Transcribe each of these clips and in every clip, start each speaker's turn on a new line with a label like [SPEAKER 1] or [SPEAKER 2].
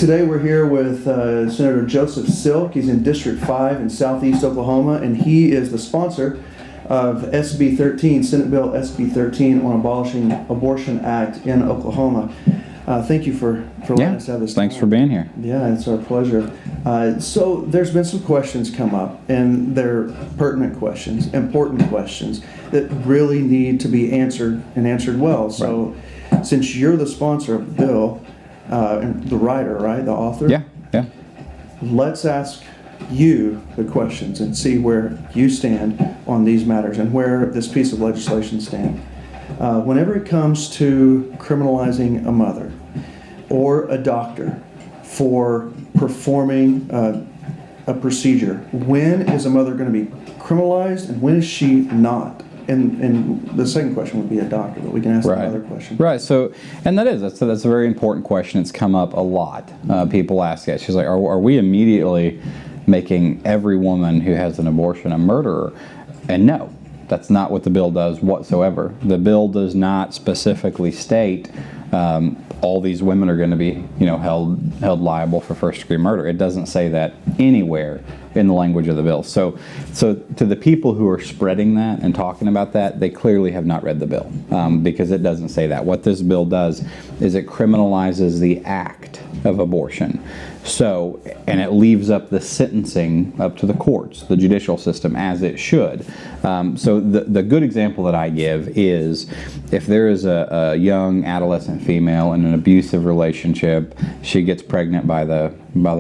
[SPEAKER 1] Today we're here with Senator Joseph Silk. He's in District 5 in Southeast Oklahoma, and he is the sponsor of SB13, Senate Bill SB13 on abolishing Abortion Act in Oklahoma. Thank you for letting us have this
[SPEAKER 2] Thanks
[SPEAKER 1] time.
[SPEAKER 2] for being here.
[SPEAKER 1] Yeah, it's our pleasure. So there's been some questions come up, and they're pertinent questions, important questions that really need to be answered and answered well. So since you're the sponsor of the bill, and the writer, right, the author?
[SPEAKER 2] Yeah.
[SPEAKER 1] Let's ask you the questions and see where you stand on these matters and where this piece of legislation stands. Whenever it comes to criminalizing a mother or a doctor for performing a procedure, when is a mother going to be criminalized and when is she not? And the second question would be a doctor, but we can ask another question.
[SPEAKER 2] Right. So, and that's a very important question. It's come up a lot. People ask that. She's like, are we immediately making every woman who has an abortion a murderer? And no, that's not what the bill does whatsoever. The bill does not specifically state all these women are going to be, held liable for first-degree murder. It doesn't say that anywhere in the language of the bill. So to the people who are spreading that and talking about that, they clearly have not read the bill because it doesn't say that. What this bill does is it criminalizes the act of abortion. So, and it leaves up the sentencing up to the courts, the judicial system, as it should. So the good example that I give is if there is a young adolescent female in an abusive relationship, she gets pregnant by the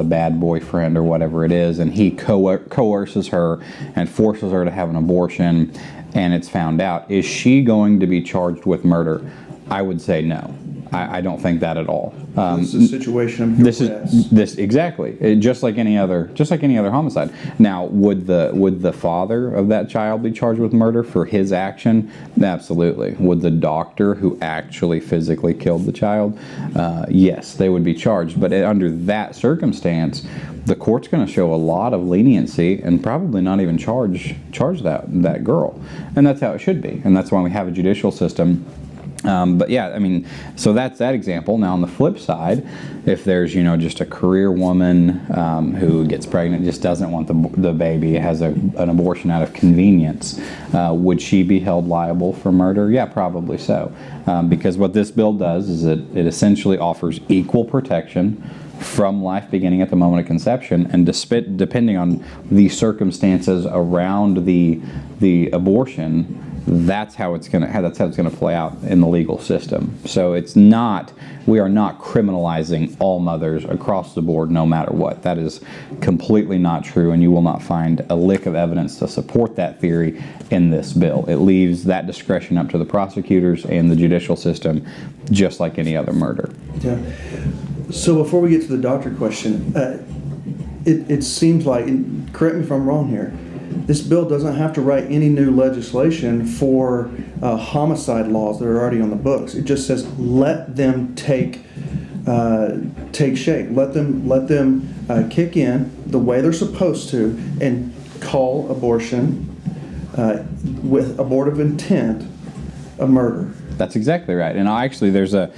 [SPEAKER 2] bad boyfriend or whatever it is, and he coerces her and forces her to have an abortion, and it's found out. Is she going to be charged with murder? I would say no. I don't think that at all.
[SPEAKER 1] This is a situation.
[SPEAKER 2] This exactly. Just like any other homicide. Now, would the father of that child be charged with murder for his action? Absolutely. Would the doctor who actually physically killed the child? Yes, they would be charged. But under that circumstance, the court's going to show a lot of leniency and probably not even charge that girl. And that's how it should be. And that's why we have a judicial system. But yeah, I mean, so that's that example. Now on the flip side, if there's, just a career woman who gets pregnant, just doesn't want the baby, has an abortion out of convenience, would she be held liable for murder? Yeah, probably so. Because what this bill does is it essentially offers equal protection from life beginning at the moment of conception, and depending on the circumstances around the abortion, that's how it's going to play out in the legal system. So we are not criminalizing all mothers across the board no matter what. That is completely not true, and you will not find a lick of evidence to support that theory in this bill. It leaves that discretion up to the prosecutors and the judicial system, just like any other murder.
[SPEAKER 1] Yeah. So before we get to the doctor question, it seems like, and correct me if I'm wrong here, this bill doesn't have to write any new legislation for homicide laws that are already on the books. It just says let them take shape. Let them kick in the way they're supposed to and call abortion with abortive intent a murder.
[SPEAKER 2] That's exactly right. And actually there's an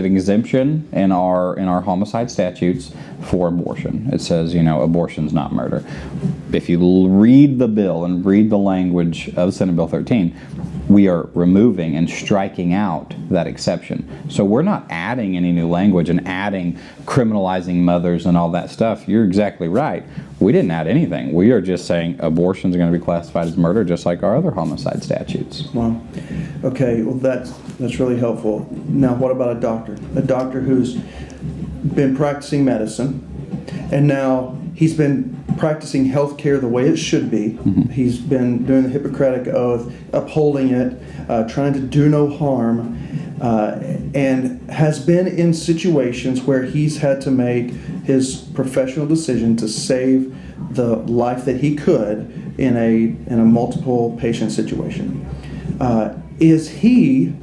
[SPEAKER 2] exemption in our homicide statutes for abortion. It says, abortion's not murder. If you read the bill and read the language of Senate Bill 13, we are removing and striking out that exception. So we're not adding any new language and adding criminalizing mothers and all that stuff. You're exactly right. We didn't add anything. We are just saying abortions are going to be classified as murder just like our other homicide statutes.
[SPEAKER 1] Wow. Okay, well that's really helpful. Now what about a doctor? A doctor who's been practicing medicine and now he's been practicing healthcare the way it should be. Mm-hmm. He's been doing the Hippocratic Oath, upholding it, trying to do no harm, and has been in situations where he's had to make his professional decision to save the life that he could in a multiple patient situation. Is he,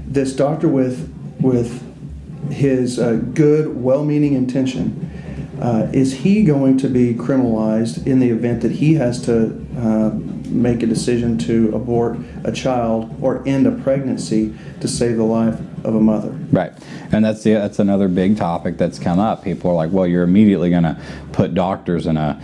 [SPEAKER 1] this doctor with his good, well-meaning intention, is he going to be criminalized in the event that he has to make a decision to abort a child or end a pregnancy to save the life of a mother.
[SPEAKER 2] Right, and that's another big topic that's come up. People are like, well, you're immediately going to put doctors in a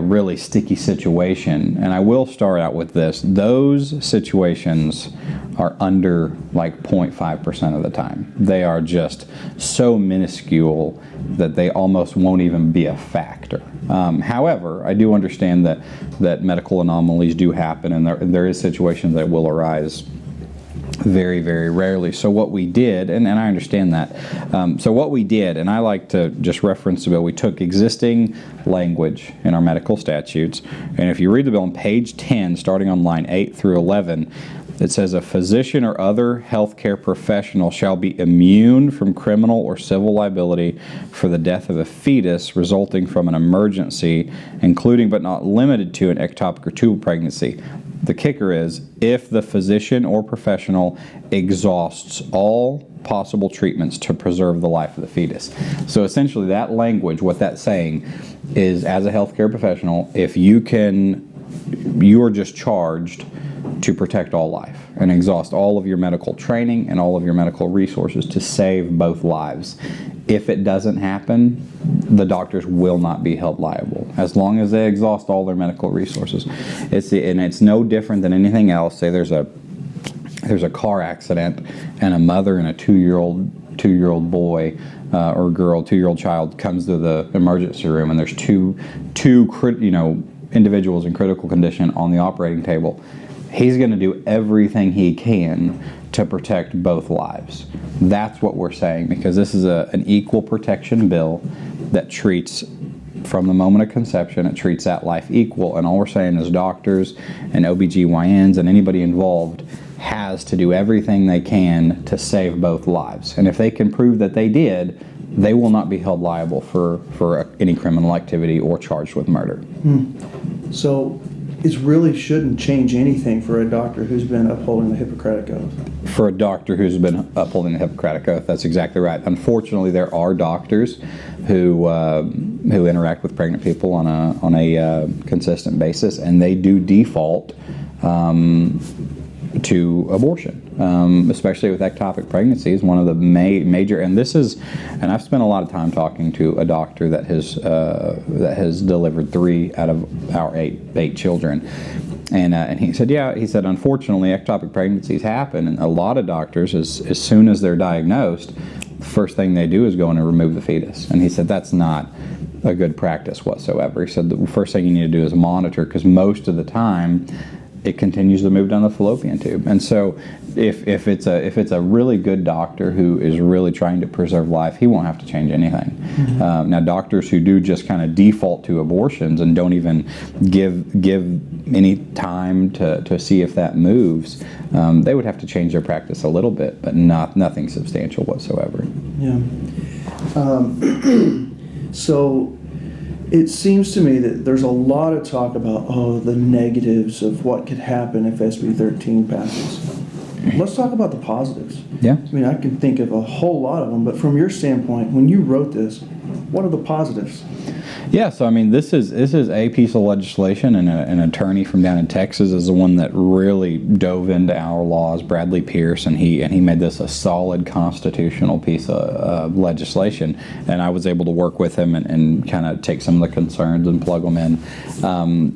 [SPEAKER 2] really sticky situation. And I will start out with this. Those situations are under like 0.5% of the time. They are just so minuscule that they almost won't even be a factor. However, I do understand that medical anomalies do happen, and there is situations that will arise very, very rarely. So what we did, and I understand that, so what we did, and I like to just reference the bill, we took existing language in our medical statutes, and if you read the bill on page 10, starting on line 8 through 11, it says a physician or other healthcare professional shall be immune from criminal or civil liability for the death of a fetus resulting from an emergency, including but not limited to an ectopic or tubal pregnancy. The kicker is if the physician or professional exhausts all possible treatments to preserve the life of the fetus. So essentially that language, what that's saying is, as a healthcare professional, if you are just charged to protect all life and exhaust all of your medical training and all of your medical resources to save both lives. If it doesn't happen, the doctors will not be held liable as long as they exhaust all their medical resources. It's no different than anything else. Say there's a car accident and a mother and a two-year-old boy or girl, 2-year-old child comes to the emergency room, and there's two individuals in critical condition on the operating table. He's going to do everything he can to protect both lives. That's what we're saying, because this is an equal protection bill that treats, from the moment of conception, it treats that life equal. And all we're saying is doctors and OBGYNs and anybody involved has to do everything they can to save both lives. And if they can prove that they did, they will not be held liable for any criminal activity or charged with murder.
[SPEAKER 1] So it really shouldn't change anything for a doctor who's been upholding the Hippocratic Oath.
[SPEAKER 2] For a doctor who's been upholding the Hippocratic Oath, that's exactly right. Unfortunately, there are doctors who interact with pregnant people on a consistent basis, and they do default to abortion, especially with ectopic pregnancies. One of the major, and I've spent a lot of time talking to a doctor that has delivered 3 out of our eight children, and he said, unfortunately, ectopic pregnancies happen, and a lot of doctors, as soon as they're diagnosed, the first thing they do is go in and remove the fetus. And he said that's not a good practice whatsoever. He said the first thing you need to do is monitor, because most of the time it continues to move down the fallopian tube. And so if it's a really good doctor who is really trying to preserve life, he won't have to change anything. Mm-hmm. Now, doctors who do just kind of default to abortions and don't even give any time to see if that moves, they would have to change their practice a little bit, but nothing substantial whatsoever.
[SPEAKER 1] Yeah. So it seems to me that there's a lot of talk about, the negatives of what could happen if SB13 passes. Let's talk about the positives.
[SPEAKER 2] Yeah.
[SPEAKER 1] I mean, I can think of a whole lot of them, but from your standpoint, when you wrote this, what are the positives?
[SPEAKER 2] Yeah, so I mean, this is a piece of legislation, and an attorney from down in Texas is the one that really dove into our laws, Bradley Pierce, and he made this a solid constitutional piece of legislation. And I was able to work with him and kind of take some of the concerns and plug them in.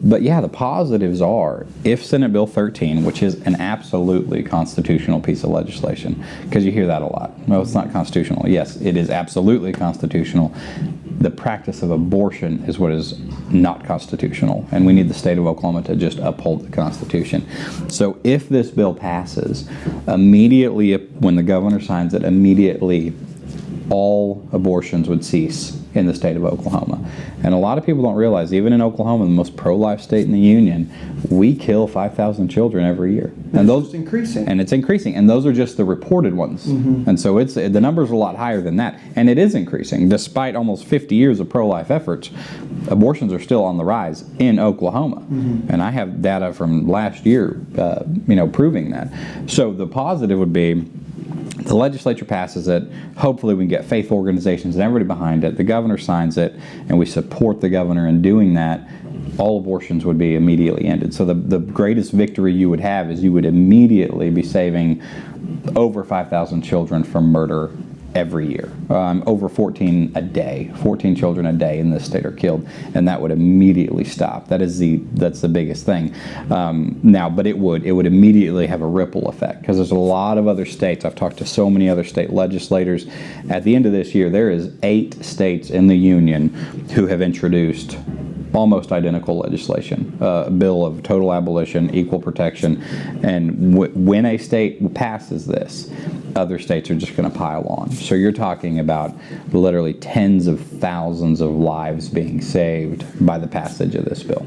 [SPEAKER 2] But yeah, the positives are, if Senate Bill 13, which is an absolutely constitutional piece of legislation, because you hear that a lot. Well, it's not constitutional. Yes, it is absolutely constitutional. The practice of abortion is what is not constitutional, and we need the state of Oklahoma to just uphold the Constitution. So if this bill passes, immediately, when the governor signs it, immediately all abortions would cease in the state of Oklahoma. And a lot of people don't realize, even in Oklahoma, the most pro-life state in the union, we kill 5,000 children every year. And
[SPEAKER 1] those increasing.
[SPEAKER 2] And it's increasing. And those are just the reported ones. Mm-hmm. And so the numbers are a lot higher than that. And it is increasing. Despite almost 50 years of pro-life efforts, abortions are still on the rise in Oklahoma. Mm-hmm. And I have data from last year, proving that. So the positive would be, the legislature passes it. Hopefully we can get faith organizations and everybody behind it. The governor signs it, and we support the governor in doing that. All abortions would be immediately ended. So the greatest victory you would have is you would immediately be saving over 5,000 children from murder every year. Over 14 a day. 14 children a day in this state are killed, and that would immediately stop. That's the biggest thing. But it would immediately have a ripple effect, because there's a lot of other states. I've talked to so many other state legislators. At the end of this year, there is 8 states in the union who have introduced almost identical legislation, bill of total abolition, equal protection, and when a state passes this, other states are just going to pile on. So you're talking about literally tens of thousands of lives being saved by the passage of this bill.